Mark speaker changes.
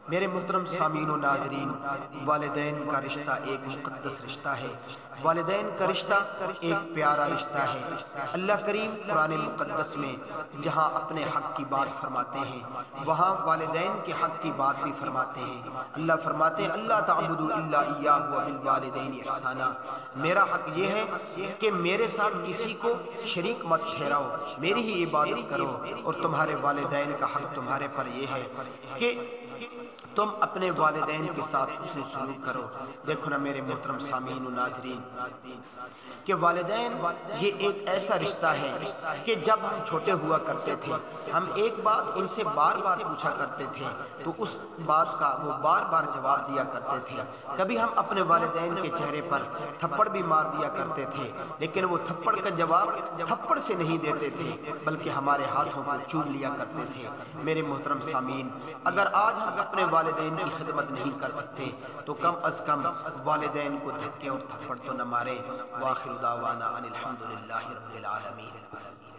Speaker 1: میرے محترم سامعین و ناظرین، والدین کا رشتہ ایک مقدس رشتہ ہے۔ والدین کا رشتہ ایک پیارا رشتہ ہے۔ اللہ کریم قرآن مقدس میں جہاں اپنے حق کی بات فرماتے ہیں وہاں والدین کے حق کی بات بھی فرماتے ہیں۔ اللہ فرماتے ہیں اللہ تعبدوا الا ایاہ وبالوالدین احسانا، میرا حق یہ ہے کہ میرے ساتھ کسی کو شریک مت ٹھہراؤ، میری ہی عبادت کرو، اور تمہارے والدین کا حق تمہارے پر یہ ہے کہ تم اپنے والدین کے ساتھ حسن سلوک کرو۔ دیکھو نا میرے محترم سامعین و ناظرین کہ والدین یہ ایک ایسا رشتہ ہے کہ جب ہم چھوٹے ہوا کرتے تھے ہم ایک بات ان سے بار بار پوچھا کرتے تھے تو اس بات کا وہ بار بار جواب دیا کرتے تھے۔ کبھی ہم اپنے والدین کے چہرے پر تھپڑ بھی مار دیا کرتے تھے لیکن وہ تھپڑ کا جواب تھپڑ سے نہیں دیتے تھے بلکہ ہمارے ہاتھوں کو چوم لیا کرتے تھے۔ میرے محترم سامعین، اگر آج ہم اپنے والدین کی خدمت نہیں کر سکتے تو کم از کم والدین کو دھکے اور تھپڑ تو نہ مارے۔ وآخر دعوانا ان الحمد للہ رب العالمین۔